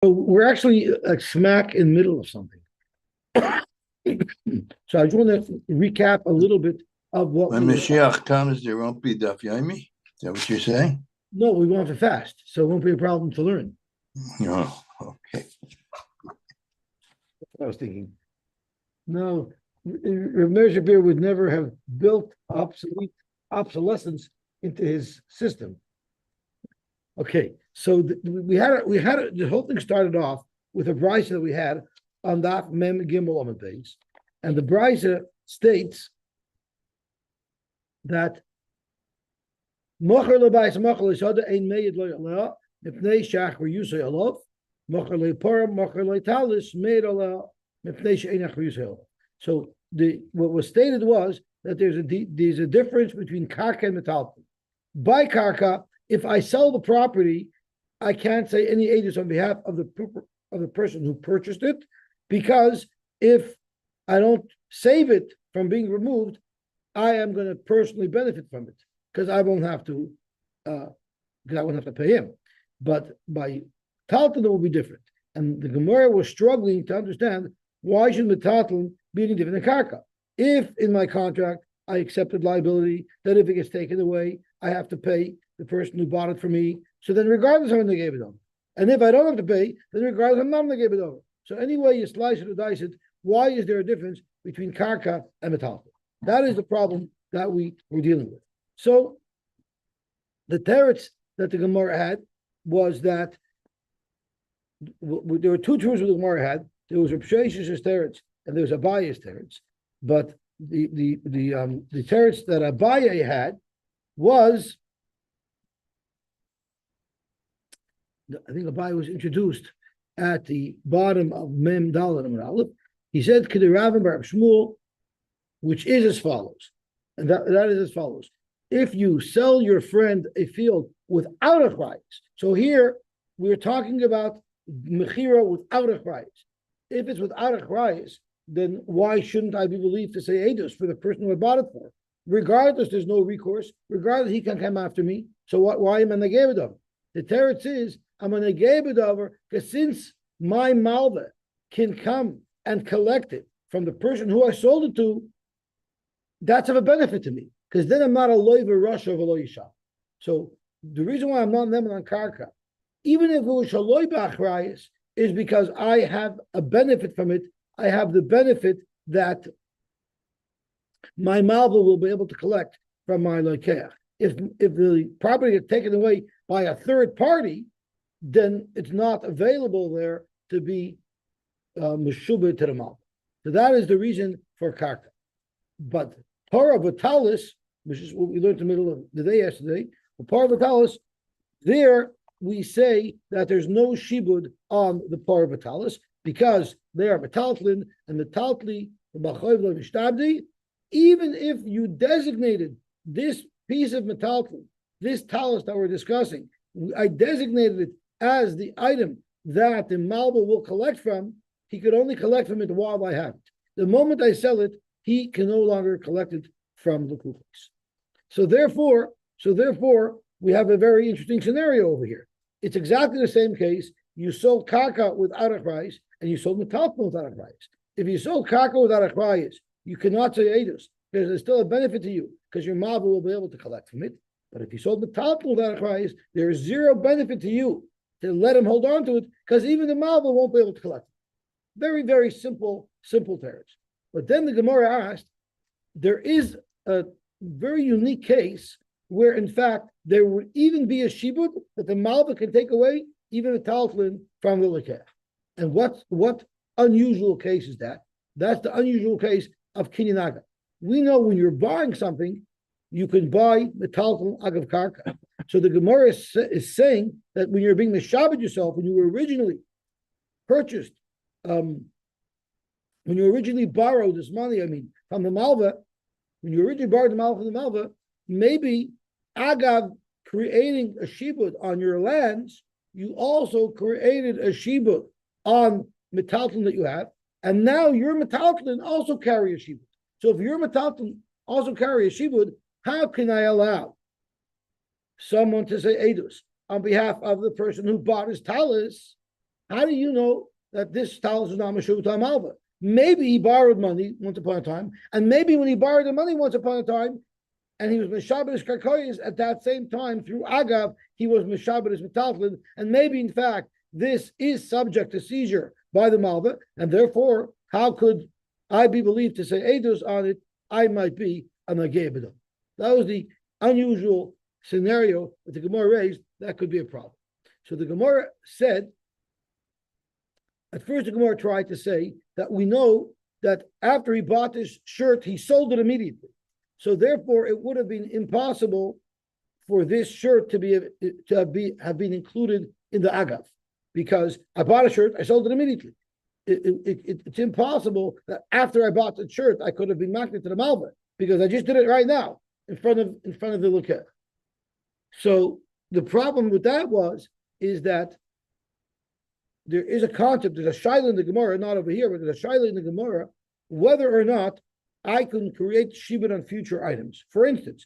So we're actually like smack in the middle of something. So I just want to recap a little bit of what When we were. Mashiach comes, there won't be Daf Yomi. Is that what you're saying? No, we won't have to fast, so it won't be a problem to learn. Oh, okay. I was thinking. No, Rav Beer would never have built obsolescence into his system. Okay, so the whole thing started off with a brisa that we had on Daf Mem Gimel Amud Beis, and the brisa states that mocher lebayis mocher leishada ein meyed lo yaleh mipnei shach v'yusay alav mocher leipora mocher leitalis meyed aleh mipnei she'enach v'yusay alav. So what was stated was that there's a difference between karka and metalton. By karka, if I sell the property, I can't say any edus on behalf of the person who purchased it, because if I don't save it from being removed, I am going to personally benefit from it because I won't have to pay him. But by talton, it will be different. And the Gemara was struggling to understand why should metalton be any different than karka. If in my contract I accepted liability, that if it gets taken away, I have to pay the person who bought it for me. So then regardless of when they gave it over. And if I don't have to pay, then regardless of how much they gave it over. So anyway you slice it or dice it, why is there a difference between karka and metalton? That is the problem that we were dealing with. So the teretz that the Gemara had was that there were two truths the Gemara had. There was Reb Shesh's teretz and there was Abaye's teretz. But the teretz that Abaye had was, I think Abaye was introduced at the bottom of Mem Daled Amud Aleph. He said, "K'derabim bar Shmuel," which is as follows, and that is as follows: if you sell your friend a field without a price, so here we're talking about mechira without a price. If it's without a price, then why shouldn't I be believed to say edus for the person who I bought it for? Regardless, there's no recourse. Regardless, he can come after me. So why am I negayed over? The teretz is I'm a negayed over because since my malva can come and collect it from the person who I sold it to, that's of a benefit to me because then I'm not a loiva rasha of a loyisha. So the reason why I'm not neman on karka, even if it was shaloi b'achrayis, is because I have a benefit from it. I have the benefit that my malva will be able to collect from my loikeach. If the property is taken away by a third party, then it's not available there to be meshubah to the malva. So that is the reason for karka. But para vitalis, which is what we learned in the middle of the day yesterday, para vitalis, there we say that there's no shibud on the para vitalis because they are metaltlin and metaltli v'shtabdi. Even if you designated this piece of metaltlin, this talis that we're discussing, I designated it as the item that the malva will collect from. He could only collect from it while I have it. The moment I sell it, he can no longer collect it from the kupos. So therefore, we have a very interesting scenario over here. It's exactly the same case. You sold karka without a price, and you sold metalton without a price. If you sold karka without a price, you cannot say edus because there's still a benefit to you because your malva will be able to collect from it. But if you sold metalton without a price, there is zero benefit to you to let him hold on to it because even the malva won't be able to collect it. Very, very simple teretz. But then the Gemara asked, there is a very unique case where, in fact, there would even be a shibud that the malva can take away even a taltlin from the lekech. And what unusual case is that? That's the unusual case of kinyanaga. We know when you're buying something, you can buy the taltlin agav karka. So the Gemara is saying that when you're being meshabed yourself, when you were originally purchased, when you originally borrowed this money, from the malva, when you originally borrowed the malva from the malva, maybe agav creating a shibud on your lands, you also created a shibud on metalton that you have, and now your metalton also carry a shibud. So if your metalton also carry a shibud, how can I allow someone to say edus on behalf of the person who bought his talis how do you know that this talis is not Meshubah to Malva? Maybe he borrowed money once upon a time, and maybe when he borrowed the money once upon a time, and he was Meshaber Karkoyes at that same time through Agav, he was Meshaber Metaltlin, and maybe in fact this is subject to seizure by the Malva, and therefore, how could I be believed to say Eidos on it? I might be a Nagebedah. That was the unusual scenario that the Gemara raised. That could be a problem. So the Gemara said, at first the Gemara tried to say that we know that after he bought this shirt, he sold it immediately. So therefore, it would have been impossible for this shirt to have been included in the Agav, because I bought a shirt, I sold it immediately. It's impossible that after I bought the shirt, I could have been marked to the Malva, because I just did it right now in front of the Lukeh. So the problem with that is that there is a concept, there's a shaila in the Gemara, not over here, but there's a shaila in the Gemara, whether or not I can create shibud on future items. For instance,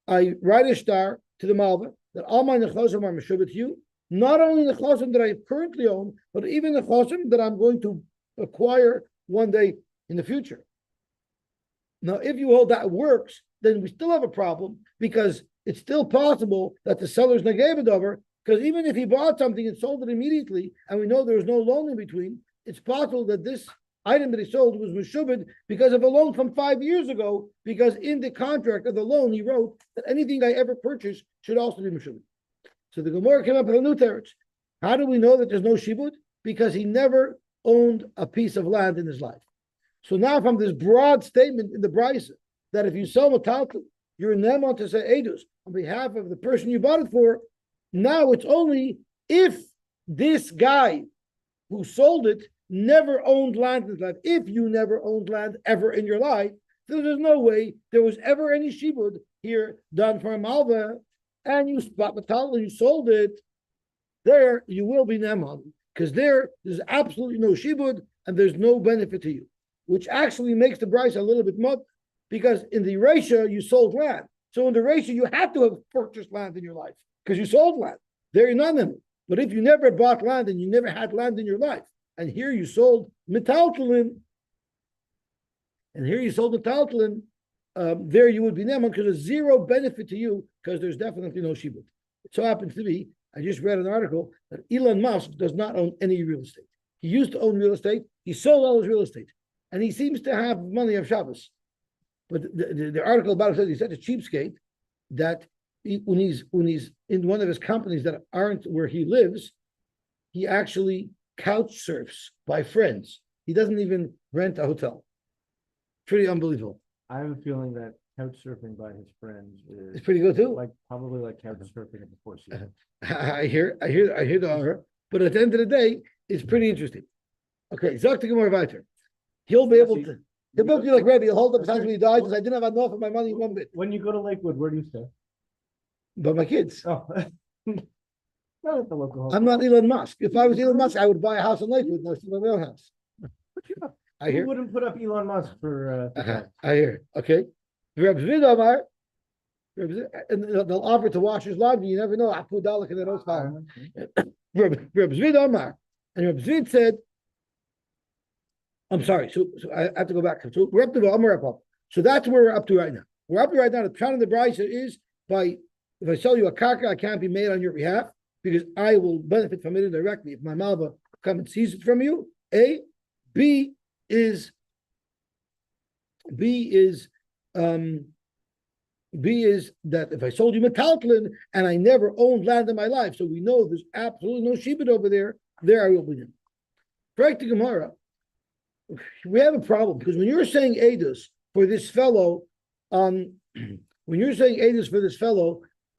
I write a star to the Malva that all my nechosim are meshubah to you, not only the nechosim that I currently own, but even the nechosim that I'm going to acquire one day in the future. Now, if you hold that works, then we still have a problem, because it's still possible that the seller's negayed over, because even if he bought something and sold it immediately, and we know there was no loan in between, it's possible that this item that he sold was meshubed because of a loan from 5 years ago, because in the contract of the loan he wrote that anything I ever purchase should also be meshubed. So the Gemara came up with a new teretz. How do we know that there's no shibud? Because he never owned a piece of land in his life. So now from this broad statement in the Brisa, that if you sell metaltal, you're nemon to say edus on behalf of the person you bought it for, now it's only if this guy who sold it never owned land in his life. If you never owned land ever in your life, then there's no way there was ever any shibud here done for a malva, and you bought metaltal, you sold it, there you will be nemon, because there's absolutely no shibud and there's no benefit to you, which actually makes the price a little bit mud, because in the ratio you sold land. So in the ratio you had to have purchased land in your life because you sold land. There you're not nemon. But if you never bought land and you never had land in your life, and here you sold metaltalin, there you would be nemon, because there's zero benefit to you, because there's definitely no shibud. It so happens to be, I just read an article that Elon Musk does not own any real estate. He used to own real estate. He sold all his real estate, and he seems to have money of Shabbos. But the article about it says he's such a cheapskate that when he's in one of his companies that aren't where he lives, he actually couch surfs by friends. He doesn't even rent a hotel. Pretty unbelievable. I have a feeling that couch surfing by his friends is It's pretty good too. probably like couch surfing at the Four Seasons. I hear the honor, but at the end of the day, it's pretty interesting. Okay, Zok to Gemara weiter. He'll be able to. He'll be able to be like Rebbe. He'll hold up his hands when he dies, because I didn't have enough of my money one bit. When you go to Lakewood, where do you stay? But my kids. Oh, not at the local hotel. I'm not Elon Musk. If I was Elon Musk, I would buy a house in Lakewood and I would my own house. I Who hear. wouldn't put up Elon Musk for? I hear. Okay. Reb Zvid Amar, and they'll offer to wash his laundry. You never know. Apu Dalek and the Rose Reb Zvid Amar, and Reb Zvid said, "I'm sorry." So I have to go back. So we're up to Amar. So that's where we're up to right now. We're up to right now. The Pshat in the Brisa is if I sell you a karka, I can't be made on your behalf, because I will benefit from it indirectly if my malva come and seize it from you. A, B is that if I sold you metaltlin and I never owned land in my life, so we know there's absolutely no shibud over there, I will be in. Correct the Gemara. We have a problem, because when you're saying edus for this fellow on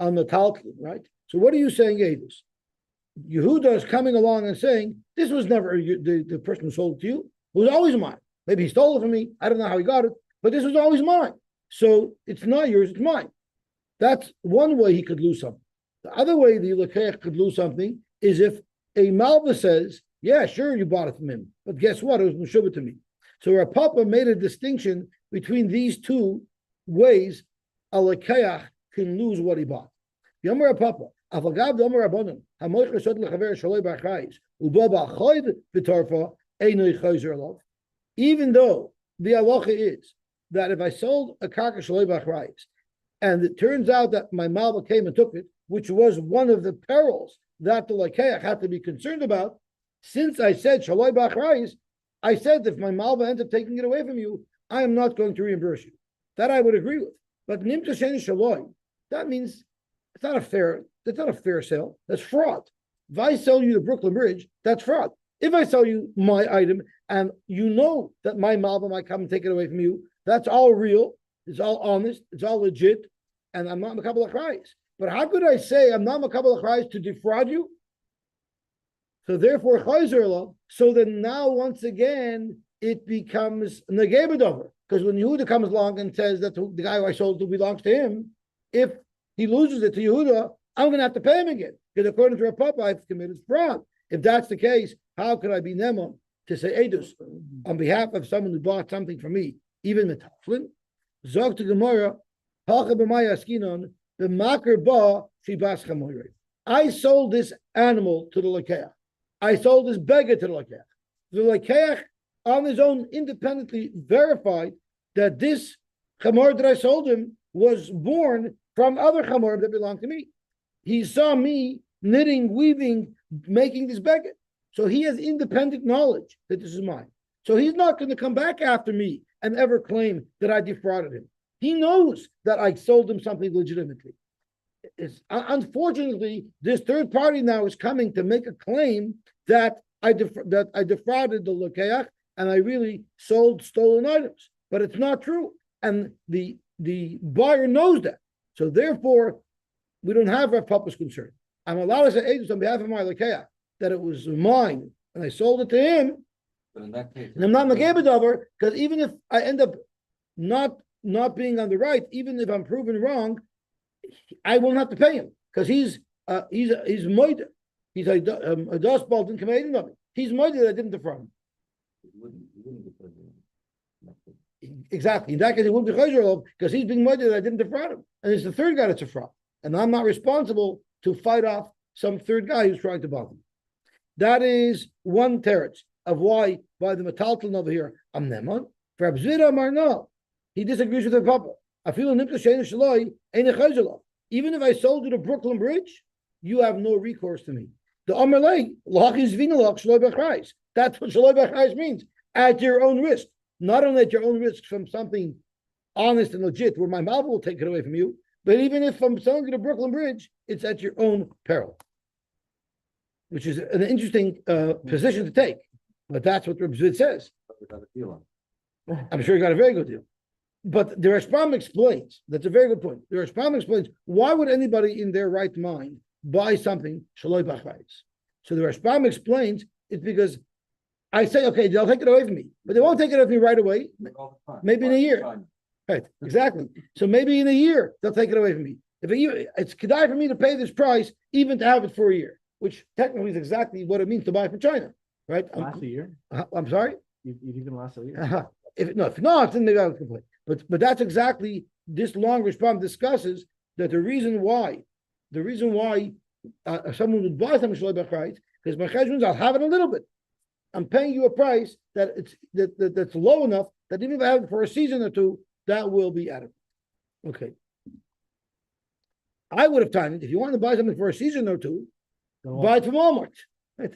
metaltlin, right? So what are you saying edus? Yehuda is coming along and saying, this was never the person who sold it to you. It was always mine. Maybe he stole it from me. I don't know how he got it, but this was always mine. So it's not yours, it's mine. That's one way he could lose something. The other way the Lekech could lose something is if a Malva says, yeah, sure, you bought it from him, but guess what? It was Meshubah to me. So Rav Papa made a distinction between these two ways a Lekech can lose what he bought. Yom Rav Papa, Avagav Domer Rabbanon, Hamoich Resod Lechaver Shaloi Bachrais, Ubaba Choyd B'Torfa, Einoi Chayzer Lov. Even though the halacha is that if I sold a karka Shaloi Bachrais, and it turns out that my malva came and took it, which was one of the perils that the lakeach had to be concerned about, since I said Shaloi Bachrais, I said if my malva ends up taking it away from you, I am not going to reimburse you. That I would agree with. But Nimta Sheni Shaloi, that means it's not a fair sale. That's fraud. If I sell you the Brooklyn Bridge, that's fraud. If I sell you my item and you know that my malva might come and take it away from you, that's all real. It's all honest. It's all legit. And I'm not Makabal Achrayis. But how could I say I'm not Makabal Achrayis to defraud you? So therefore, so then now once again, it becomes Negebedover. Because when Yehuda comes along and says that the guy who I sold to belongs to him, if he loses it to Yehuda, I'm going to have to pay him again. Because according to Rav Papa, I've committed fraud. If that's the case, how could I be Nemon to say Edus on behalf of someone who bought something from me, even Metaflin? Zog to Gemara, I sold this animal to the Lakeach. I sold this beggar to the Lakeach. The Lakeach on his own independently verified that this chamor that I sold him was born from other chamor that belonged to me. He saw me knitting, weaving, making this beggar. So he has independent knowledge that this is mine. So he's not going to come back after me and ever claim that I defrauded him. He knows that I sold him something legitimately. Unfortunately, this third party now is coming to make a claim that I defrauded the Lakeach and I really sold stolen items. But it's not true. And the buyer knows that. So therefore, we don't have Rav Papa's concern. I'm allowed to say Edus on behalf of my Lakeach that it was mine and I sold it to him. But in that case, And I'm not Megabedover, because even if I end up not being on the right, even if I'm proven wrong, I won't have to pay him because he's moida. He's a dust ball didn't come out of it. He's moida that I didn't defraud him. you wouldn't get the- Exactly. In that case, it wouldn't be chayzer because he's being moida that I didn't defraud him, and it's the third guy that's a fraud, and I'm not responsible to fight off some third guy who's trying to bother me. That is one teretz of why by the metalton over here I'm neman. For Abzira Marno, he disagrees with the Papa. I feel an even if I sold you the Brooklyn Bridge, you have no recourse to me. The Amalei, Lachis Vinalach Shaloi Bachrais. That's what Shaloi Bachrais means. At your own risk. Not only at your own risk from something honest and legit where my mouth will take it away from you, but even if I'm selling you the Brooklyn Bridge, it's at your own peril. Which is an interesting position to take. But that's what Reb Zvid says. we got a deal on. I'm sure he got a very good deal. But the Rashbam explains, that's a very good point. The Rashbam explains, why would anybody in their right mind buy something Shaloi Bachrais? So the Rashbam explains, it's because I say, okay, they'll take it away from me, but they won't take it away from me right away. All the time. Maybe in a year. Fine. Right, exactly. So maybe in a year, they'll take it away from me. If a year, it's kedai for me to pay this price, even to have it for a year, which technically is exactly what it means to buy from China, right? Last a year? I'm sorry? You've even last a year? If not, then maybe I would complain. But that's exactly this long response discusses that the reason why someone would buy something Shaloi Bachrais, because my cheshbon, I'll have it a little bit. I'm paying you a price that's low enough that even if I have it for a season or two, that will be adequate. Okay. I would have timed it. If you want to buy something for a season or two, buy it from Walmart. Right?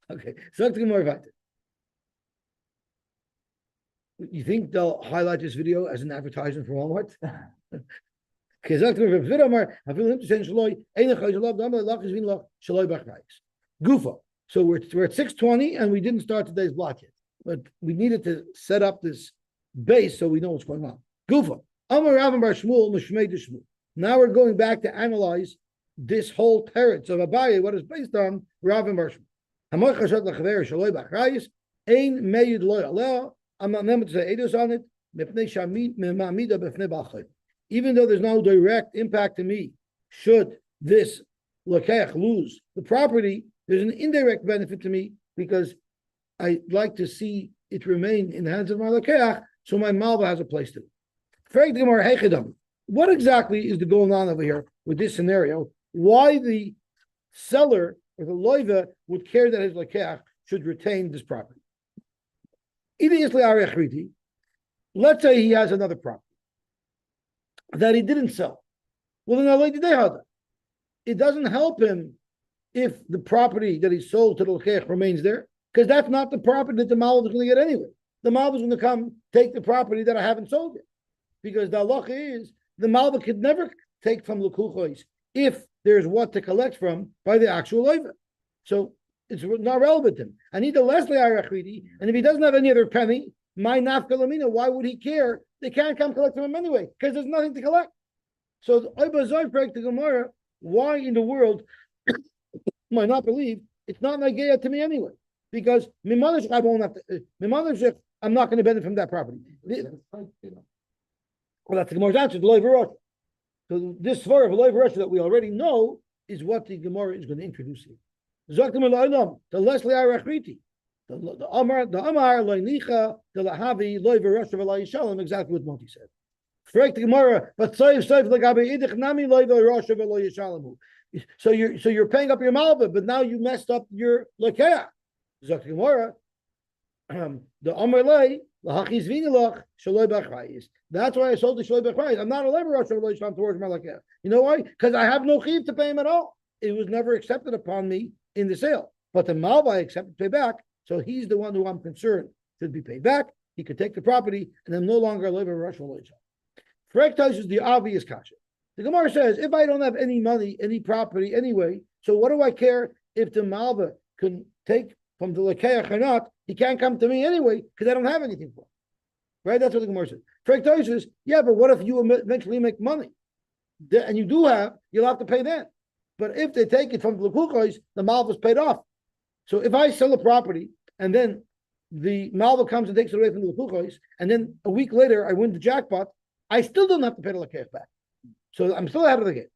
Okay. So let's get more about it. You think they'll highlight this video as an advertisement for Walmart? Gufa. So we're at 6:20 and we didn't start today's block yet, but we needed to set up this base so we know what's going on. Gufa. Now we're going back to analyze this whole teretz of Abaye, what is based on Rav and Bar Shmuel. I'm not meant to say edus on it, even though there's no direct impact to me. Should this Lakeach lose the property, there's an indirect benefit to me because I like to see it remain in the hands of my Lakeach, so my Malva has a place to. What exactly is going on over here with this scenario why the seller or the loiva would care that his lakeach should retain this property. Let's say he has another property that he didn't sell. Well, then it doesn't help him if the property that he sold to the lakeach remains there, because that's not the property that the malva is going to get anyway. The malva is going to come take the property that I haven't sold yet, because the halacha is the malva could never take from lekuchos if there's what to collect from by the actual loiva. So it's not relevant to him. I need the Leslie Arachidi, and if he doesn't have any other penny, my nafka lamina, why would he care? They can't come collect from him anyway, because there's nothing to collect. So the Oba Zoyprek to Gemara, why in the world might not believe it's not Nageya to me anyway? Because Mimanish, I won't have to Mimanish, I'm not going to benefit from that property. Well, that's the Gemara's answer, the Loiv Rosh. So this svar of Loiv Rosh that we already know is what the Gemara is going to introduce here. The Leslie Arachriti, the Amar Loinicha, the Lahavi, Loiv Rosh of Allah Yishalom, exactly what Moti said. Correct the Gemara, but Soif Lagabi Idich Nami Loiv Rosh of Allah Yishalom. So you're paying up your malva, but now you messed up your lakeach. Zok the Gemara, the Amar Lei. That's why I sold the Shaloi B'Chrayis. I'm not a labor Rosh towards my lakeach. You know why? Because I have no chiv to pay him at all. It was never accepted upon me in the sale. But the malva I accepted to pay back, so he's the one who I'm concerned should be paid back. He could take the property, and I'm no longer a labor Rosh. Frektais is the obvious kasha. The Gemara says, if I don't have any money, any property anyway, so what do I care if the malva can take from the lakeach or not? He can't come to me anyway because I don't have anything for him. Right? That's what the Gemara says. Frektais is, yeah, but what if you eventually make money? And you do have, you'll have to pay then. But if they take it from the lekuchos, the malva is paid off. So if I sell a property and then the malva comes and takes it away from the lekuchos, and then a week later I win the jackpot, I still don't have to pay the lakeach back. So I'm still ahead of the game.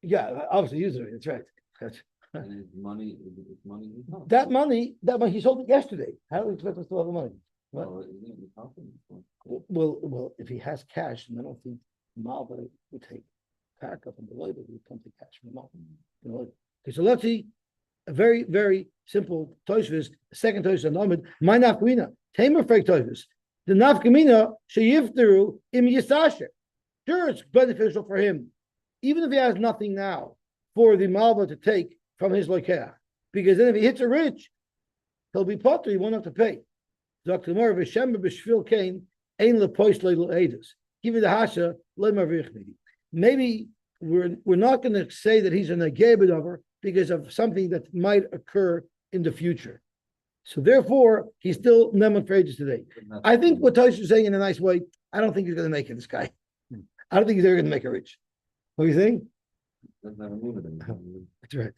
Yeah, obviously usually that's right. And his money, That money he sold it yesterday. How do we expect us to have the money? What? Well, if he has cash, then I don't think Malva would take pack up and the labor would come to cash from Malva. You know, okay, so let's see a very, very simple toishvis. Second toishvis on Ahmed. My nafkamina. Tamer fake toishvis. The nafkamina sheyifteru im yisasher. Sure, it's beneficial for him, even if he has nothing now, for the Malva to take from his lokeach. Because then if he hits a rich, he'll be potter, he won't have to pay. Dr. Mor V'Shem B'Shvil Kain Ein LePois LeEdus. Give me the hasha leMarvichmidi. Maybe we're not going to say that he's a negebedover because of something that might occur in the future. So therefore, he's still neman for ages today. I think what Tosh is saying in a nice way. I don't think he's going to make it. This guy. I don't think he's ever going to make it rich. What do you think? That's right.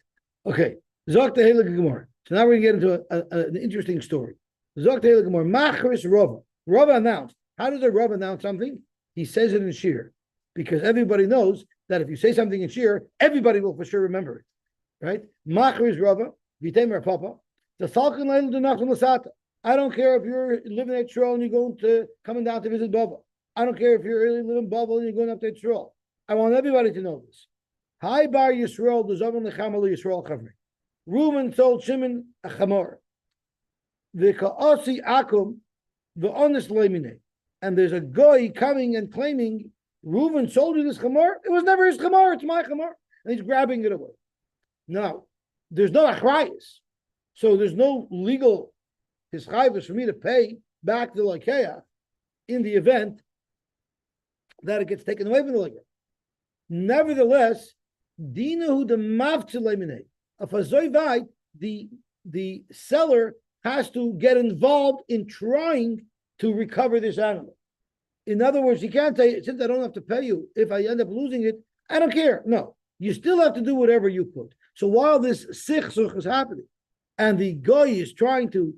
Okay. Zok the Helig Gemara. So now we're going to get into an interesting story. Zok the Helig Gemara. Machris Rava. Rava announced. How does a Rava announce something? He says it in Shir. Because everybody knows that if you say something in Shir, everybody will for sure remember it. Right? Machris Rava. Vitemer Papa. The Falcon Leil do Nachum Lasata. I don't care if you're living at Yisrael and you're coming down to visit Bava. I don't care if you're really living in Bava and you're going up to Yisrael. I want everybody to know this. Hi bar Yisrael, the Zavon Lechamel Yisrael Chavri. Reuben told Shimon a chamor. The Ka'asi Akum, the honest Lemine. And there's a guy coming and claiming, Reuben sold you this chamor. It was never his chamor, it's my chamor. And he's grabbing it away. Now, there's no achrayas. So there's no legal hischayvus for me to pay back the lakeach in the event that it gets taken away from the lakeach. Nevertheless, dinahu the mavtzilemine. The seller has to get involved in trying to recover this animal. In other words, he can't say, since I don't have to pay you, if I end up losing it, I don't care. No, you still have to do whatever you put. So while this sichsuch is happening, and the guy is trying to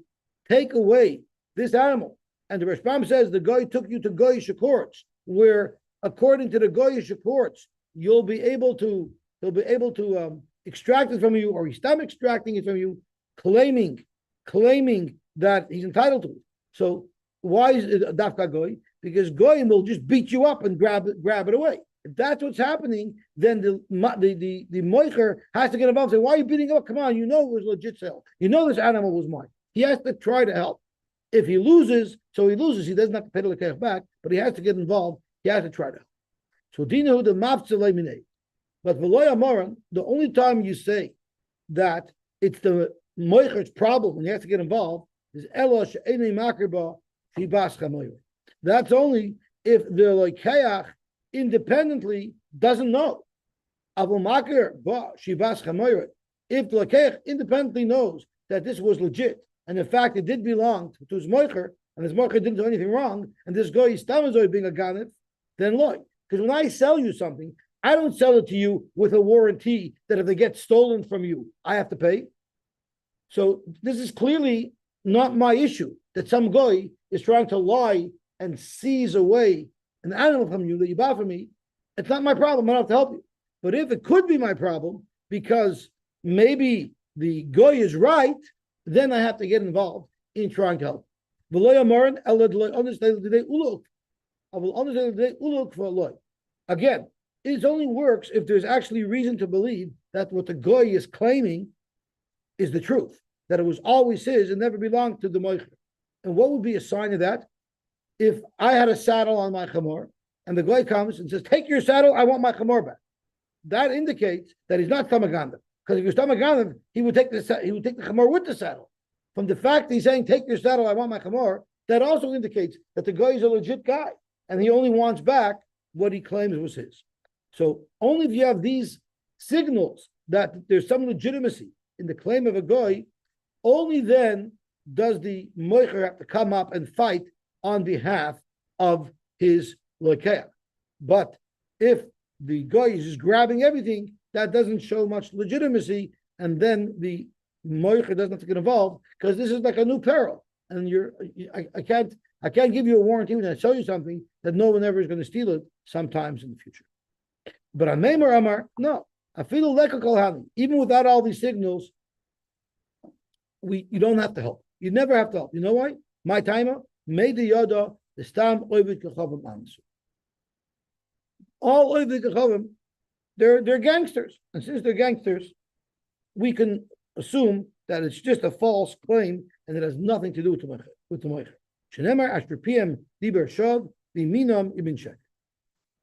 take away this animal, and the Rashbam says the guy took you to Goyish courts, where according to the Goyish courts, he'll be able to extract it from you, or he's stop extracting it from you, claiming that he's entitled to it. So why is it dafka goy? because goyim will just beat you up and grab it away. If that's what's happening, then the moicher has to get involved and say, why are you beating up? Come on, you know it was legit sale. You know this animal was mine. He has to try to help. If he loses, so he loses, he doesn't have to pay the lekech back, but he has to get involved. He has to try to help. So dinu the mafzele minei. But v'loy amaran, the only time you say that it's the moicher's problem when he has to get involved is elo she'enei makirba fi bas chamoyer. That's only if the lekeach independently doesn't know. Avol makir ba shivas chamoyer. If the lekeach independently knows that this was legit, and in fact it did belong to his moicher, and his moicher didn't do anything wrong, and this guy is stamazoi being a ganef, then look. Because when I sell you something, I don't sell it to you with a warranty that if they get stolen from you, I have to pay. So this is clearly not my issue, that some guy is trying to lie and seize away an animal from you that you bought from me. It's not my problem. I don't have to help you. But if it could be my problem, because maybe the guy is right, then I have to get involved in trying to help. I will understand uluk for loy. Again, it only works if there's actually reason to believe that what the goy is claiming is the truth, that it was always his and never belonged to the moicher. And what would be a sign of that? If I had a saddle on my chamor and the goy comes and says, "Take your saddle, I want my chamor back." That indicates that he's not tamaganda. Because if he was tamaganda, he would take the chamor with the saddle. From the fact he's saying, "Take your saddle, I want my chamor," that also indicates that the guy is a legit guy. And he only wants back what he claims was his. So only if you have these signals that there's some legitimacy in the claim of a goy, only then does the moicher have to come up and fight on behalf of his lokeach. But if the goy is just grabbing everything, that doesn't show much legitimacy, and then the moicher doesn't have to get involved because this is like a new peril, and I can't give you a warranty when I sell you something that no one ever is going to steal it sometimes in the future. But on Meimer Amar, no. I feel lekakol, even without all these signals, you don't have to help. You never have to help. You know why? My timer made the yoda the stam oivit kachavim answer. All oivit kachavim, they're gangsters, and since they're gangsters, we can assume that it's just a false claim and it has nothing to do with the moicher. Shenemar ashper pm diber shav v'minam ibn shek.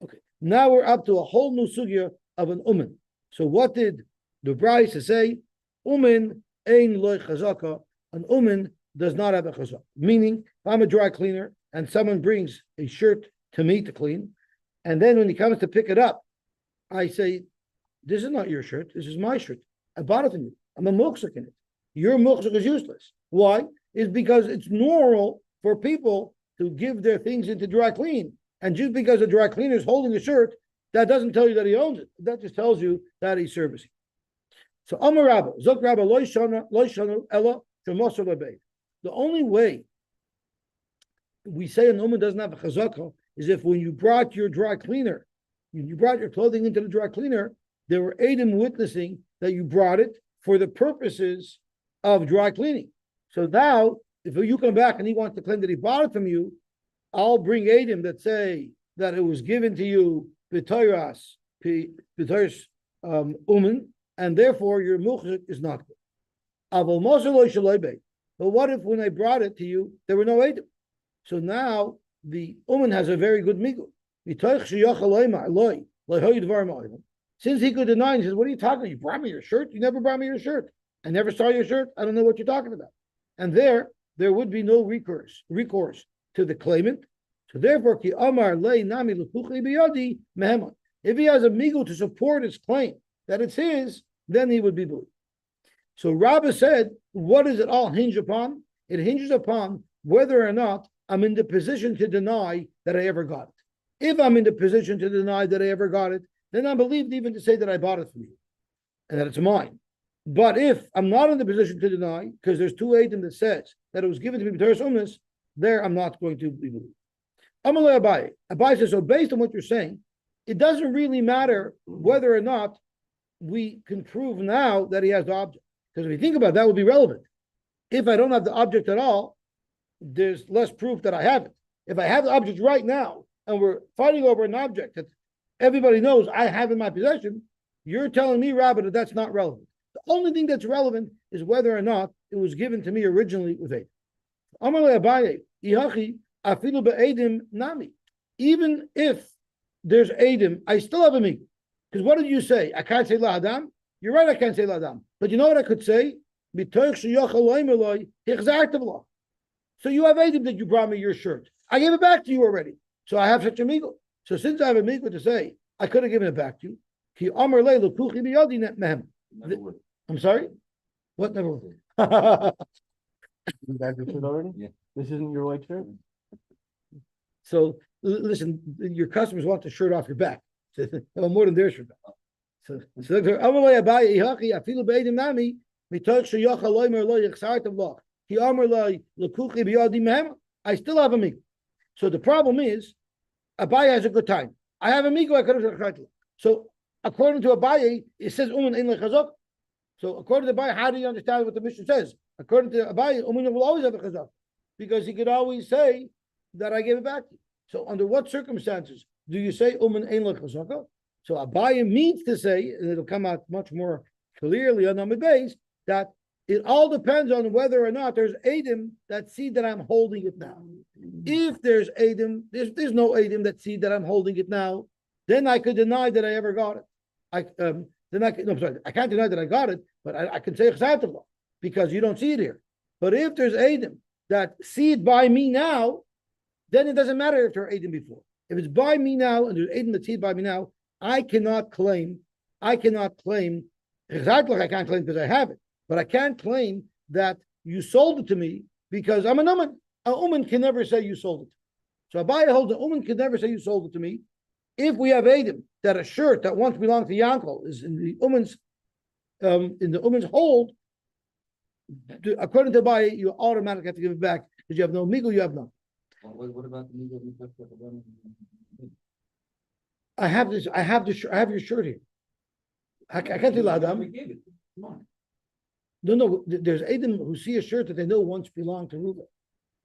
Okay, now we're up to a whole new sugya of an umen. So what did the Brisa say? Umen ein loy chazaka. An umen does not have a chazaka. Meaning, if I'm a dry cleaner and someone brings a shirt to me to clean, and then when he comes to pick it up, I say, "This is not your shirt. This is my shirt. I bought it from you. I'm a muksuk in it. Your muksuk is useless." Why? It's because it's normal for people to give their things into dry clean. And just because a dry cleaner is holding a shirt, that doesn't tell you that he owns it. That just tells you that he's servicing. So Amar Rabba, Zok Rabba, Lo Shanu Ella Shemosar Lebeit. The only way we say an uman doesn't have a chazaka is if when you brought your dry cleaner, when you brought your clothing into the dry cleaner, there were Adam witnessing that you brought it for the purposes of dry cleaning. So now, if you come back and he wants to claim that he bought it from you, I'll bring Adam that say that it was given to you b'toras uman, and therefore your muchzik is not good. But what if when I brought it to you, there were no Adam? So now the uman has a very good migu. Since he could deny, he says, "What are you talking about? You brought me your shirt? You never brought me your shirt. I never saw your shirt. I don't know what you're talking about." And there would be no recourse to the claimant. So therefore, ki amar lei nami lupuchi biyadi meheman. If he has a migu to support his claim that it's his, then he would be believed. So Rabbah said, what does it all hinge upon? It hinges upon whether or not I'm in the position to deny that I ever got it. If I'm in the position to deny that I ever got it, then I'm believed even to say that I bought it from you and that it's mine. But if I'm not in the position to deny, because there's two Adam that says that it was given to me b'toras umnas, there I'm not going to be believed. Amalei Abaye. Abaye says, so based on what you're saying, it doesn't really matter whether or not we can prove now that he has the object. Because if you think about it, that would be relevant. If I don't have the object at all, there's less proof that I have it. If I have the object right now and we're fighting over an object that everybody knows I have in my possession, you're telling me, Rabbi, that that's not relevant. The only thing that's relevant is whether or not it was given to me originally with Adim. Even if there's Adim, I still have a Mikvah. Because what did you say? I can't say La Adam. You're right, I can't say La Adam. But you know what I could say? So you have Adim that you brought me your shirt. I gave it back to you already. So I have such a Mikvah. So since I have a Mikvah to say, I could have given it back to you. Never would. I'm sorry? What never will? You got your shirt already? Yeah. This isn't your white shirt? So listen, your customers want the shirt off your back. Well, more than their shirt. So I still have a mikvah. So the problem is, Abaye has a good time. I have a mikvah. I could have said. So according to Abaye, it says uman ein lechazak. So according to Abaye, how do you understand what the Mishnah says? According to Abaye, uman will always have a chazak because he could always say that I gave it back to you. So under what circumstances do you say uman ein lechazak? So Abaye means to say, and it'll come out much more clearly on Amud Beis, that it all depends on whether or not there's Adim that see that I'm holding it now. If there's Adim, there's no Adim that see that I'm holding it now, then I could deny that I ever got it. I can't deny that I got it, but I can say Chesatavlah because you don't see it here. But if there's Adim that see it by me now, then it doesn't matter if there are Adim before. If it's by me now and there's Adim that see it by me now, I cannot claim, exactly I can't claim because I have it, but I can't claim that you sold it to me because I'm an uman. An uman can never say you sold it. So Abaye holds an uman can never say you sold it to me. If we have Adim that a shirt that once belonged to Yankel is in the uman's hold, according to Abaye, you automatically have to give it back because you have no migu, you have none. What about the legal? I have your shirt here. I can't tell Adam. We gave it. Come on. No. There's Adim who see a shirt that they know once belonged to Reuben.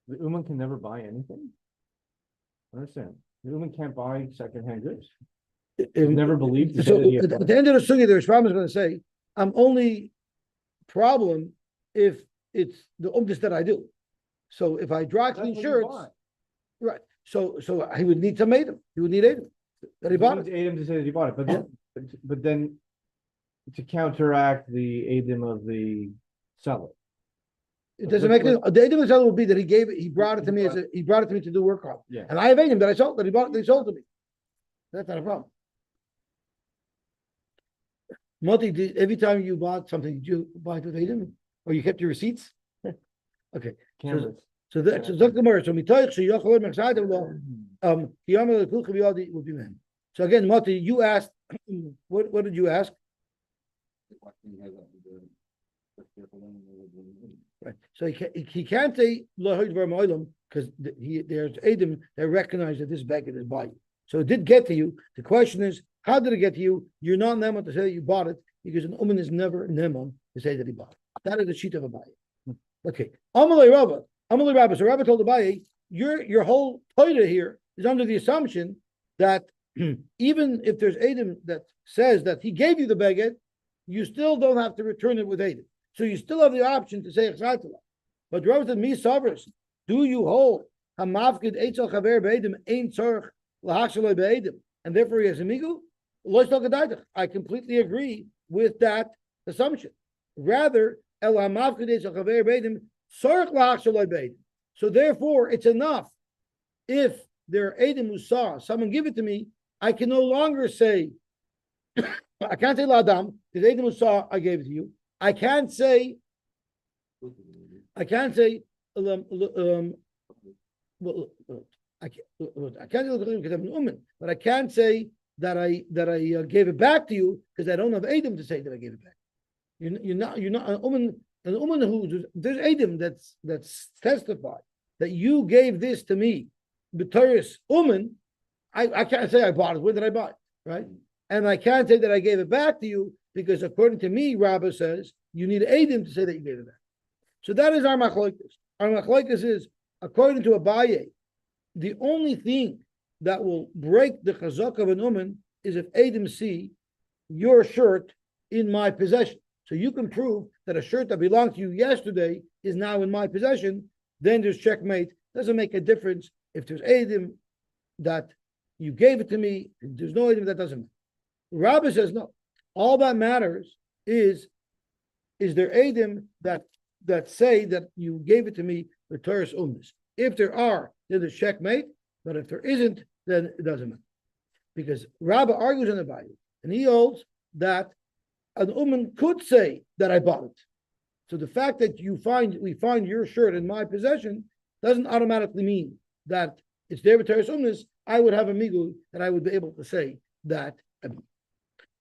The Uman can never buy anything? I understand. The Uman can't buy secondhand goods. I've never believed. So at the end of the sugya, the Rishbam is going to say, "I'm only problem if it's the umdis that I do. So if I dry clean shirts, right? So he would need some Adim. He would need Adim that he bought it. Adim to say that he bought it, but then to counteract the Adim of the seller. It doesn't make sense. The Adim of the seller would be that he brought it to me he brought it to me to do work on. Yeah. And I have Adim that I sold that he bought. They sold to me. That's not a problem. Moti, every time you bought something, did you buy it with Adim, or you kept your receipts? Okay. Cameras. So that's the Gemara. So mitoich sheyochol mechzayim lo kiyamel lekul chaviyadi would be man. So again, Moti, you asked. What did you ask? Right. So he can't say lohoid v'armoilam because there's Adim that recognize that this bag is by you. So it did get to you. The question is, how did it get to you? You're not neman to say that you bought it because an uman is never neman to say that he bought it. That is the sheet of Abaye. Okay. Amalei Rabba. So Rabba told Abaye, your whole toida here is under the assumption that even if there's Adim that says that he gave you the beged, you still don't have to return it with Adim. So you still have the option to say Chesatavlah. But Rabba said, "Mi savras, do you hold hamavkid eitzel chaver be'edim ein tzorch lahachshaloi be'edim, and therefore he has a migu? Lo yishtal gedaydach." I completely agree with that assumption. Rather, el hamavkid eitzel chaver be'edim tzorch lahachshaloi be'edim. So therefore, it's enough if there are Edim who saw someone give it to me. I can no longer say I can't say Ladam because Edim who saw I gave it to you. I can't say well, I can't say because I'm an uman, but I can't say that I gave it back to you because I don't have Edim to say that I gave it back. You're not an uman who there's Edim that's testified that you gave this to me, B'Toris uman. I can't say I bought it. Where did I buy it? Right? And I can't say that I gave it back to you because according to me, Rabbah says you need Adim to say that you gave it back. So that is our machlokes. Our machlokes is according to Abaye, the only thing that will break the chazak of an uman is if Adam see your shirt in my possession. So you can prove that a shirt that belonged to you yesterday is now in my possession. Then there's checkmate. Doesn't make a difference if there's Adam that you gave it to me. If there's no Adam, that doesn't matter. Rabbi says no. All that matters is there Adam that say that you gave it to me for Torah's umnis. If there are, then there's checkmate. But if there isn't, then it doesn't matter. Because Rabbi argues on the Bible, and he holds that an uman could say that I bought it. So the fact that we find your shirt in my possession doesn't automatically mean that it's there with Torah's umnis. I would have a migu that I would be able to say that.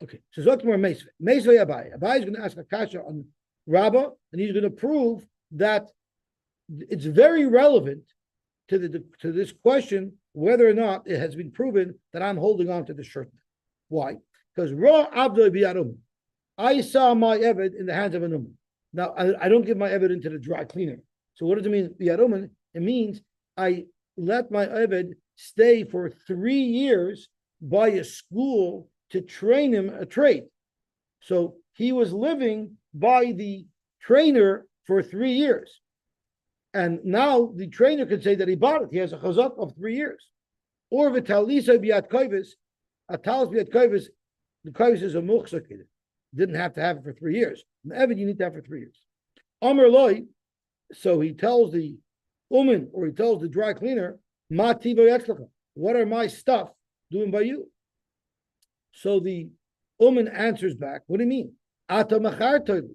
Okay, so Zokmar Meisvei. Meisvei Abai. Abai is going to ask a kasha on Rabbah, and he's going to prove that it's very relevant to this question whether or not it has been proven that I'm holding on to the shirt. Why? Because Ra Abdul Biyadum. I saw my Eved in the hands of an uman. Now I don't give my Eved into the dry cleaner. So what does it mean Biyadum? It means I let my Eved stay for 3 years by a school to train him a trade. So he was living by the trainer for 3 years. And now the trainer could say that he bought it. He has a chazak of 3 years. Or v'talisa b'yat kovis, a talis b'yat kovis, the kovis is a muchzakid. Didn't have to have it for 3 years. The Evid you need to have for 3 years. Amr loy, so he tells the uman, or he tells the dry cleaner, ma tiva yatzlaka, what are my stuff doing by you? So the uman answers back, what do you mean? Ata machartoli,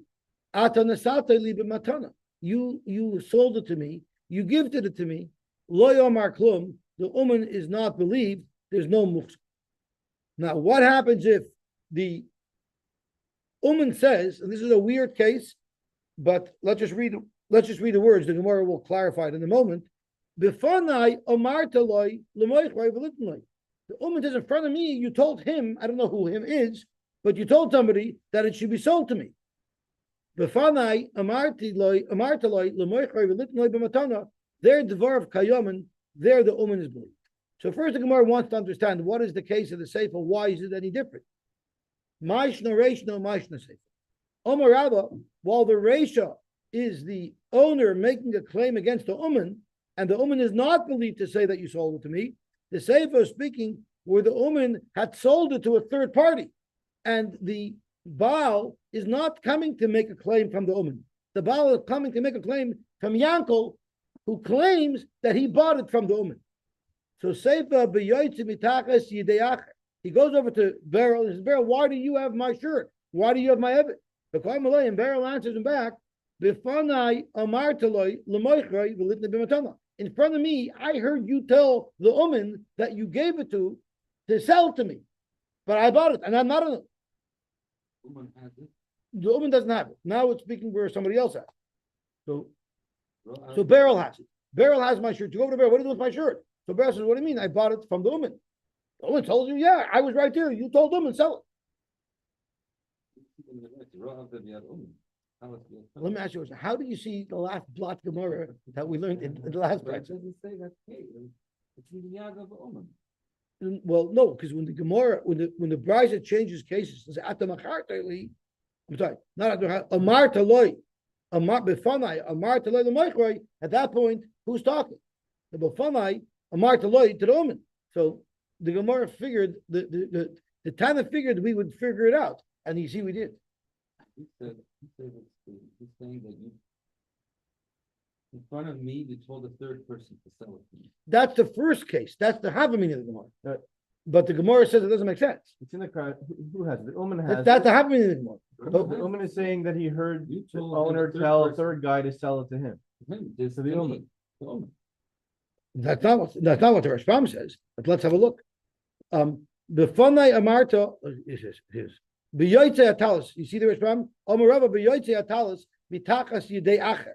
ata nasatoli b'matana. You sold it to me, you gifted it to me. Lo yomar klum, the uman is not believed, there's no muhsa. Now, what happens if the uman says, and this is a weird case, but let's just read the words, the Gemara will clarify it in a moment. Bifanai omartaloi lemoichroi v'litnoi. The uman says in front of me, you told him, I don't know who him is, but you told somebody that it should be sold to me. B'fanai amartaloi lemoichroi v'litnoi b'matana. They're dvar of kayomen. There the uman is believed. So first the Gemara wants to understand what is the case of the Sefer. Why is it any different? Ma'ishna reishna, ma'ishna Sefer. Omar Rabba, while the Reisha is the owner making a claim against the uman, and the uman is not believed to say that you sold it to me, the Sefer is speaking where the uman had sold it to a third party, and the Baal is not coming to make a claim from the uman. The Baal is coming to make a claim from Yankel, who claims that he bought it from the uman. So Sefer b'yoytzi mitachas yideach. He goes over to Beryl and says, Beryl, why do you have my shirt? Why do you have my Eved? And Beryl answers him back, in front of me, I heard you tell the uman that you gave it to sell to me. But I bought it, and I'm not on it. The uman doesn't have it. Now it's speaking where somebody else has it. So Beryl has it. Beryl has my shirt. You go over to Beryl, what do you do with my shirt? So Beryl says, what do you mean? I bought it from the uman. The uman told you, yeah, I was right there. You told the uman, sell it. Let me ask you, how do you see the last blot Gemara that we learned in the last part? Well, no, because when the Gemara, when the Brisa changes cases, says at the macharteli, I'm sorry, not at the amar taloi, amar befanai, amar taloi l'moichroi. At that point, who's talking? The befanai, amar taloi to the uman. So the Gemara figured the Tana figured we would figure it out, and you see we did. He said he's saying that you, in front of me, you told a third person to sell it to me. That's the first case. That's the Havamina of the Gemara. But the Gemara says it doesn't make sense. It's in the crowd. Who has it? The uman has That's the Havamina of the Gemara. But the uman is saying that he heard You the told owner the third tell a person. third guy to sell it to him. This To the uman. That's not what the Rashbam says. But let's have a look. The Fanai Amarta is B'yoytze atalis. You see the Rashbam? Omarava b'yoytze atalis mitachas yidei acher.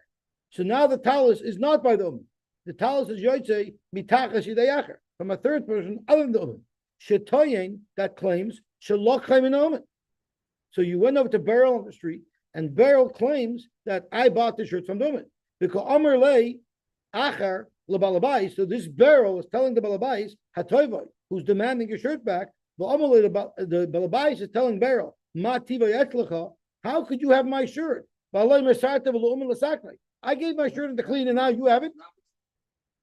So now the talis is not by the uman. The talis is yoytze mitachas yidei acher, from a third person other than the uman. Shetoyen, that claims shalok chayim uman. So you went over to Beryl on the street, and Beryl claims that I bought the shirt from the uman. Because Amar lei acher lebalabais. So this barrel is telling the balabais hatoivoi, who's demanding your shirt back. The balabais is telling barrel ma tivoi etlecha. How could you have my shirt? I gave my shirt to clean, and now you have it.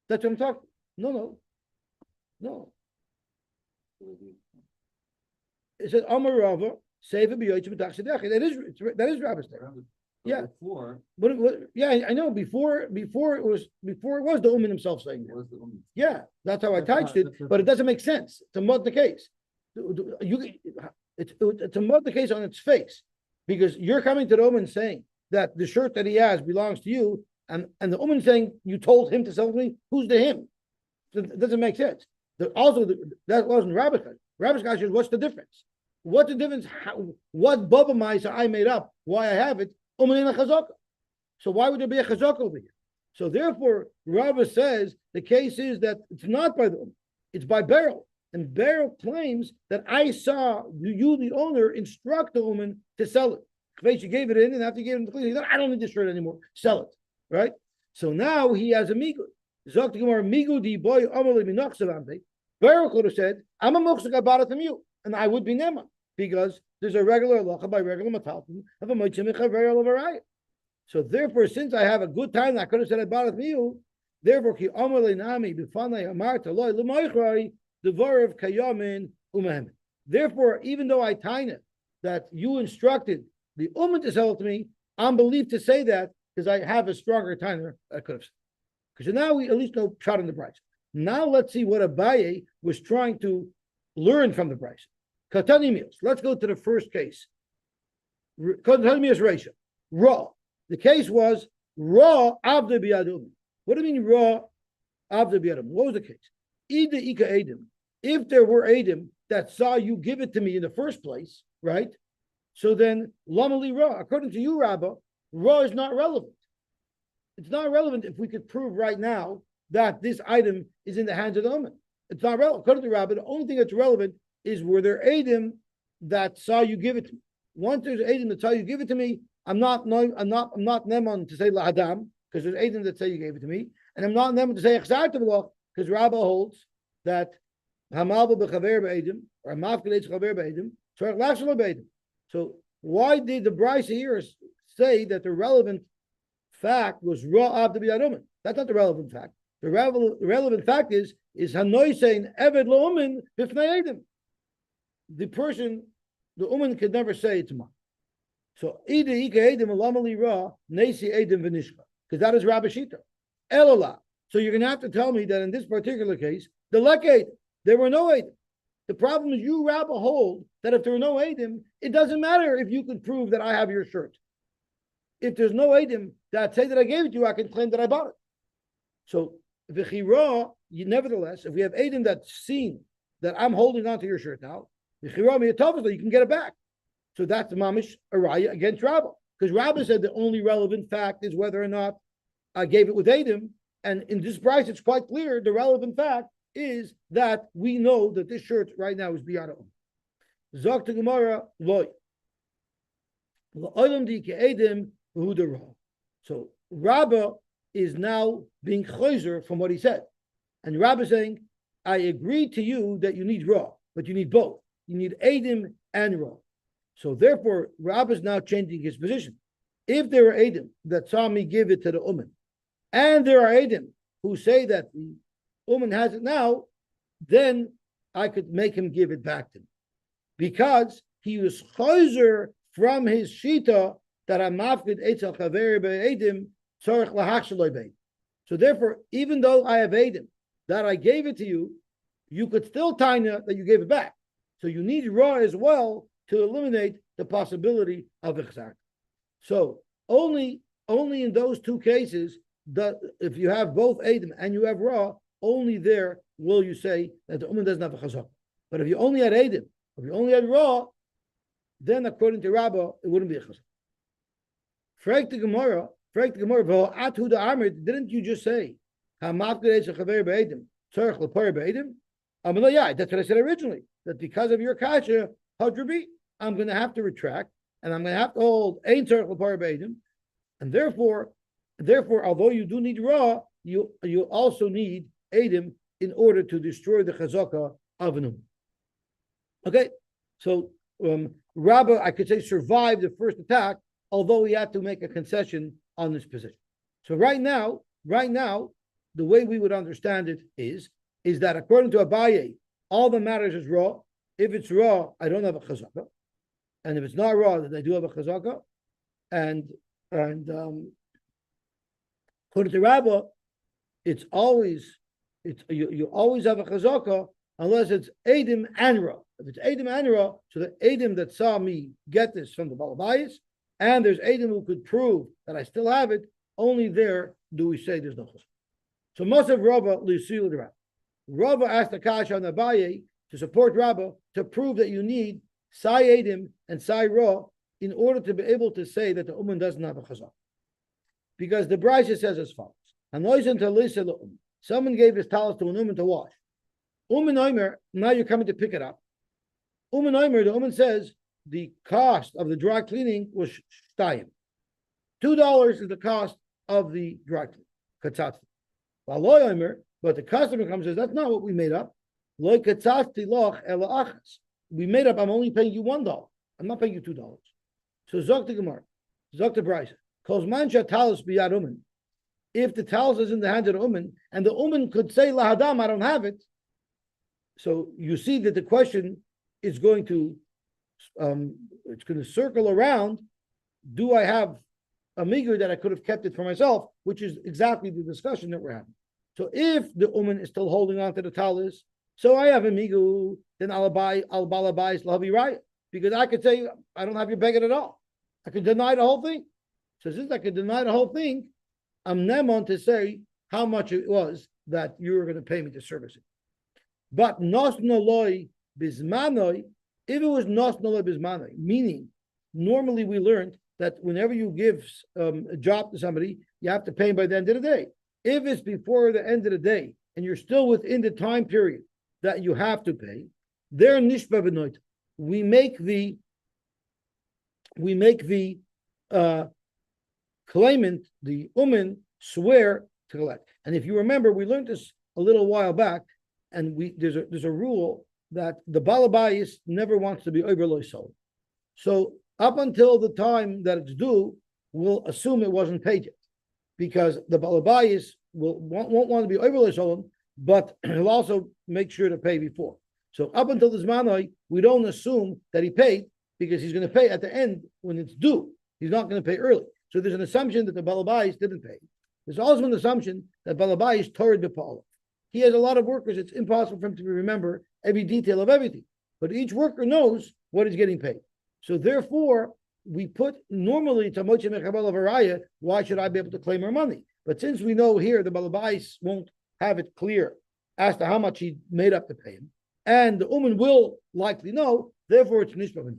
That's what I'm talking. No. It says Amar Rava, Seifa b'yoytz b'tach shedech. That is Rabbi's thing. Yeah. Before, Yeah, I know. Before it was the Uman himself saying it that. was the woman. Yeah, that's how I That's touched not- it, that's- but it doesn't make sense to mud the case. It's a mud the case on its face, because you're coming to the Uman saying that the shirt that he has belongs to you, and the Uman saying you told him to sell to me. Who's the him? So it doesn't make sense. That wasn't Rabbi's question. Rabbi's question is, what's the difference? What's the difference? What Bava Maisa I made up? Why I have it? Uman in a chazaka. So why would there be a chazaka over here? So therefore, Rava says the case is that it's not by the Uman, it's by Beryl. And Beryl claims that I saw you, the owner, instruct the Uman to sell it. You gave it in, and after you gave it to clean, he said, I don't need this shirt anymore. Sell it. Right? So now he has a migu. Beryl could have said, I'm a mochzik, I bought it from you, and I would be nema, because there's a regular halacha by regular matalton of a moitzim mechaver of a riot. So therefore, since I have a good time, I could have said I bought it from you. Therefore, ki amar leinami b'fanei amarta loy l'moichroi devorav kayamin umehem. Therefore, even though I tine that you instructed the uman to sell it to me, I'm believed to say that because I have a stronger tiner. I could have said. Because now we at least know shot in the price. Now let's see what Abaye was trying to learn from the price. Katani meals. Let's go to the first case. Katani meals ratio. Raw. The case was raw avda biyadum. What do you mean raw avda biyadum? What was the case? Ida ika edim. If there were edim that saw you give it to me in the first place, right? So then lamali raw. According to you, Rabbah, raw is not relevant. It's not relevant if we could prove right now that this item is in the hands of the woman. It's not relevant. According to Rabbah, the only thing that's relevant is were there edim that saw you give it to me. Once there's edim that saw you give it to me, I'm not neman to say lahadam, because there's edim that say you gave it to me, and I'm not neman to say echzartavloch, because Rabbah holds that hamalba b'chaver be'edim or hamafkadet chaver be'edim tzarich lachshelo be'edim. So why did the Bryce here say that the relevant fact was raw avda b'yadumin? That's not the relevant fact. The relevant fact is Hanoi saying Eved lo'umin b'fnei edim. The person, the woman could never say it's mine. So ida ika edim alamali ra nesi edim v'nishka, because that is Rabbi Shita. Elola. So you're going to have to tell me that in this particular case, the lek edim, there were no edim. The problem is you, Rabbi, hold that if there were no edim, it doesn't matter if you could prove that I have your shirt. If there's no edim that say that I gave it to you, I can claim that I bought it. So v'chira, nevertheless, if we have edim that's seen that I'm holding on to your shirt now, v'chira miyatavos, you can get it back. So that's the mamish araya against Rabbah, because Rabbah said the only relevant fact is whether or not I gave it with edim, and in this price it's quite clear the relevant fact is that we know that this shirt right now is biyada. Zok to Gemara loy. So Rabbah is now being chayzer from what he said. And Rabbah is saying, I agree to you that you need raw, but you need both. You need edim and raw. So therefore, Rabbah is now changing his position. If there are edim that saw me give it to the uman, and there are edim who say that the uman has it now, then I could make him give it back to me. Because he was chayzer from his shita that I'm mafkid etzel chaver be'edim tzarich lahachshaloi be'edim. So therefore, even though I have edim that I gave it to you, you could still taina that you gave it back. So you need raw as well to eliminate the possibility of ichzar. So only in those two cases that if you have both edim and you have raw, only there will you say that the uman doesn't have a chazak. But if you only had edim, if you only had raw, then according to Rabbah, it wouldn't be a chazak. Frag the Gemara, didn't you just say, yeah, that's what I said originally, that because of your kasha, I'm going to have to retract, and I'm going to have to hold ein tzarich l'par be'edim, and therefore, although you do need raw, you also need Edim in order to destroy the chazaka of an uman. Okay, so Rabba, I could say, survived the first attack, although he had to make a concession on this position. So right now, the way we would understand it is that according to Abaye, all that matters is raw. If it's raw, I don't have a chazaka, and if it's not raw, then I do have a chazaka. And according to Rabba, you always have a chazaka unless it's Edim and Ra. If it's Edim and Ra, so the Edim that saw me get this from the Balabayas, and there's Edim who could prove that I still have it, only there do we say there's no chazaka. So Masav Rabba Lisil Rabba. Rabba asked the Kasha on Abaye to support Rabba to prove that you need Sai Edim and Sai Ra in order to be able to say that the Uman doesn't have a chazak. Because the Brisa says as follows: someone gave his talis to an Uman to wash. Uman Omer, now you're coming to pick it up. Uman Omer, the Uman says the cost of the dry cleaning was shtayim. $2 is the cost of the dry cleaning. Katzatzi. But the customer comes and says, that's not what we made up. We made up, I'm only paying you $1. I'm not paying you $2. So Zok the Gemara, Zok the Brisa, calls mancha talis biyad uman. If the talis is in the hand of the uman, and the uman could say lahadam, I don't have it. So you see that the question is going to, it's going to circle around. Do I have a meager that I could have kept it for myself? Which is exactly the discussion that we're having. So if the uman is still holding on to the talis, so I have a migu, then al balabais lahavi raya, because I could say I don't have your beggar at all. I could deny the whole thing. So since I could deny the whole thing, I'm nemon to say how much it was that you were going to pay me to service it. But nosnoloi bismanoi, if it was nosnoloi bismanoi, meaning normally we learned that whenever you give a job to somebody, you have to pay him by the end of the day. If it's before the end of the day and you're still within the time period that you have to pay, they're nishba b'noit. We make the claimant, the uman, swear to collect. And if you remember, we learned this a little while back, and there's a rule that the balabayis never wants to be overly sold. So up until the time that it's due, we'll assume it wasn't paid yet, because the balabayis won't want to be overly sold, but he'll also make sure to pay before. So up until this manoi, we don't assume that he paid, because he's going to pay at the end when it's due. He's not going to pay early. So there's an assumption that the balabais didn't pay. There's also an assumption that balabais torrid b'pa'ala. He has a lot of workers. It's impossible for him to remember every detail of everything. But each worker knows what he's getting paid. So therefore, we put normally tamoche mechabel of araya. Why should I be able to claim our money? But since we know here the balabais won't have it clear as to how much he made up to pay him, and the uman will likely know, therefore it's nishba.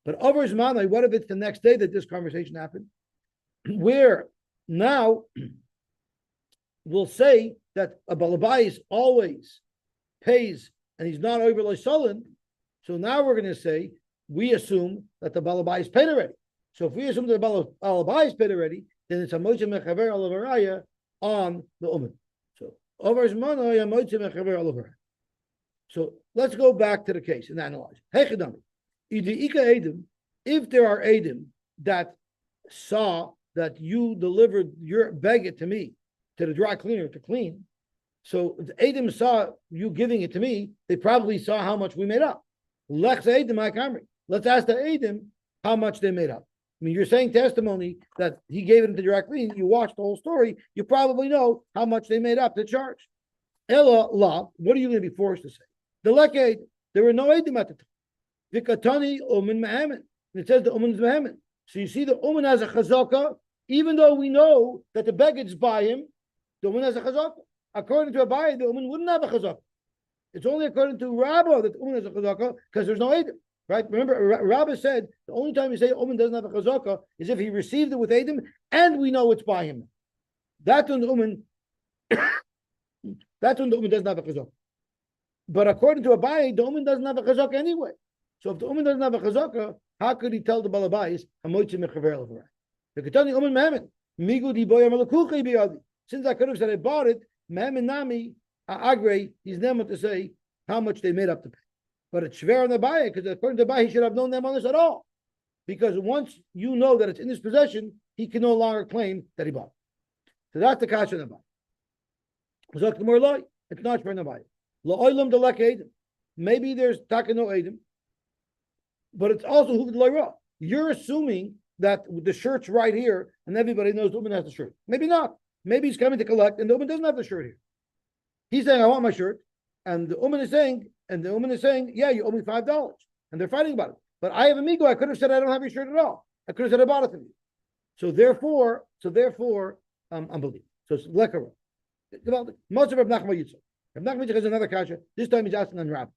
But over Zmanai, what if it's the next day that this conversation happened? Where now we'll say that a balabais always pays and he's not overly sullen. So now we're going to say, we assume that the balabais paid already. So if we assume that the balabais paid already, then it's a mocha mechaver alavaraya on the uman. So over Zmanai, a mocha mechaver alavaraya. So let's go back to the case and analyze. Hechidami. If there are Edim that saw that you delivered your baguette to me, to the dry cleaner to clean, so if the Edim saw you giving it to me, they probably saw how much we made up. Let's ask the Edim how much they made up. I mean, you're saying testimony that he gave it to dry cleaning, you watched the whole story, you probably know how much they made up to charge. Ella la, what are you going to be forced to say? The Leked, there were no Edim at the time. Vikatani umin mehamen. It says the umin is mehamen. So you see the umin has a chazaka, even though we know that the beggar's by him, the umin has a chazaka. According to Abaye, the umin wouldn't have a chazaka. It's only according to Rabbah that the umin has a chazaka, because there's no edim. Right? Remember, Rabbah said the only time you say umin doesn't have a chazaka is if he received it with edim, and we know it's by him. That's when the umin doesn't have a chazaka. But according to Abaye, the umin doesn't have a chazaka anyway. So if the uman doesn't have a chazaka, how could he tell the balabais hamoitzi mechaver levaray? The ketani uman mehamen migu di boya malakuchi biyadi. since I could have said I bought it, Mehem and Nami, Agre, he's never to say how much they made up to pay. But it's Shver on the buyer, because according to the buyer, he should have known them on this at all. Because once you know that it's in his possession, he can no longer claim that he bought it. So that's the kasha on the buyer. It's not Shver on the buyer. La'olam delek edim. Maybe there's taka no edim, but it's also who the You're assuming that the shirt's right here, and everybody knows the woman has the shirt. Maybe not. Maybe he's coming to collect, and the woman doesn't have the shirt here. He's saying, "I want my shirt," and the woman is saying, "Yeah, you owe me $5," and they're fighting about it. But I have a migo. I could have said I don't have your shirt at all. I could have said I bought it from you. So therefore, I'm believing. So it's lekara. Most of Rav Nachman Yitzchak. Rav Nachman Yitzchak has another kasha. This time he's asking on Rav.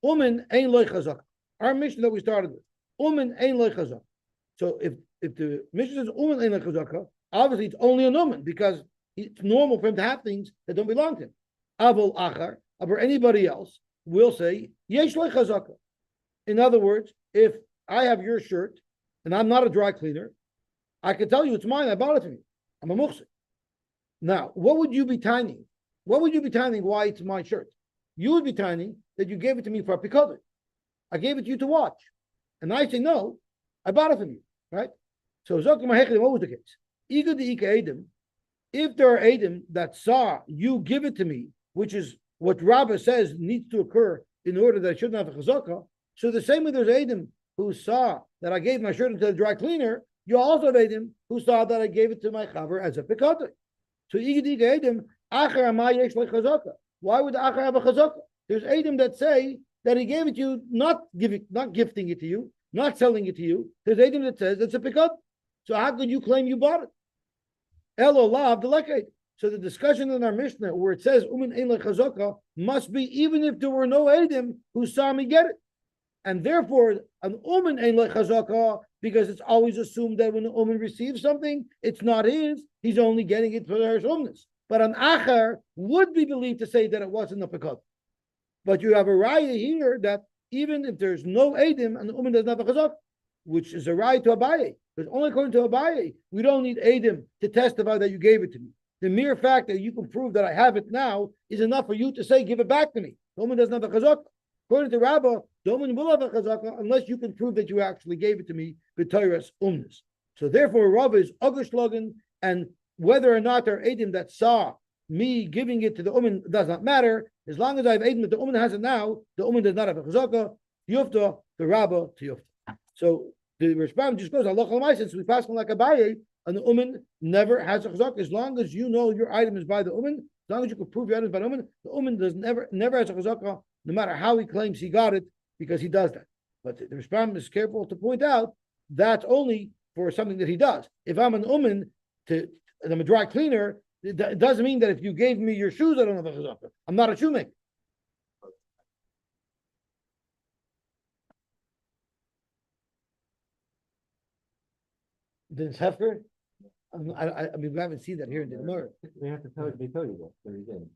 Umen ein loy chazak. Our mission that we started with. Umen ein loy chazak. So if the mission says umen ein loy chazaka, obviously it's only an umen because it's normal for him to have things that don't belong to him. Avol achar, or anybody else will say yesh loy chazaka. In other words, if I have your shirt and I'm not a dry cleaner, I can tell you it's mine. I bought it from you. I'm a muhsik. Now, what would you be tining? What would you be tining why it's my shirt? You would be tining that you gave it to me for a picador. I gave it to you to watch. And I say, no, I bought it from you, right? So, what was the case? If there are Adam that saw you give it to me, which is what Rabbah says needs to occur in order that I shouldn't have a chazakah, so the same way there's Adam who saw that I gave my shirt to the dry cleaner, you also have Adam who saw that I gave it to my chaver as a picador. So why would the Achar have a chazakah? There's Adam that say that he gave it to you, not gifting it to you, not selling it to you. There's Adam that says it's a pickup. So how could you claim you bought it? So the discussion in our Mishnah where it says Umin ein chazakah must be even if there were no Adam who saw me get it. And therefore, an Umin ein chazakah, because it's always assumed that when the Umin receives something, it's not his, he's only getting it for their humness. But an Achar would be believed to say that it wasn't a pekad. But you have a raya here that even if there's no Edim and the Umin doesn't have a chazak, which is a raya to Abaye, because only according to Abaye, we don't need Edim to testify that you gave it to me. The mere fact that you can prove that I have it now is enough for you to say, give it back to me. The Umin doesn't have a chazak. According to Rabbah, the Umin will have a chazaka unless you can prove that you actually gave it to me b'tayras umnis. So therefore, Rabbah is Augustlogan, and whether or not there are Edim that saw me giving it to the Umin does not matter. As long as I have Edim that the Umin has it now, the Umin does not have a chazaka. Yufta, the Rabbah to Yufta. So the response just goes, Allah Chalamai, since we pass on like Abaye, and the Umin never has a chazaka. As long as you know your item is by the Umin, as long as you can prove your item is by the Umin never has a chazaka, no matter how he claims he got it, because he does that. But the Rishbam is careful to point out that's only for something that he does. If I'm an Umin and I'm a dry cleaner, it doesn't mean that if you gave me your shoes, I don't have a chazaka. I'm not a shoemaker. Then it's Hefker? I mean, we haven't seen that here in the Gemara. They have to tell you, they tell you that, very good.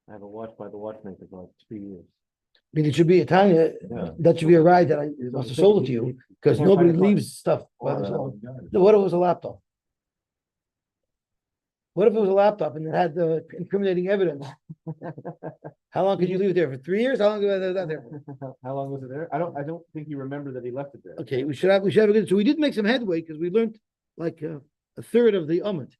I have a watch by the watchmaker for like 3 years. I mean, it should be a Tanya. Yeah. That should be a ride that I must have sold it to you because Can't nobody find a car. leaves stuff by themselves. What if it was a laptop? What if it was a laptop and it had the incriminating evidence? How long could you leave it there? For 3 years? How long did I that there for? How long was it there? I don't think you remember that he left it there. Okay, we should have a good. So we did make some headway because we learned like a third of the Ummah.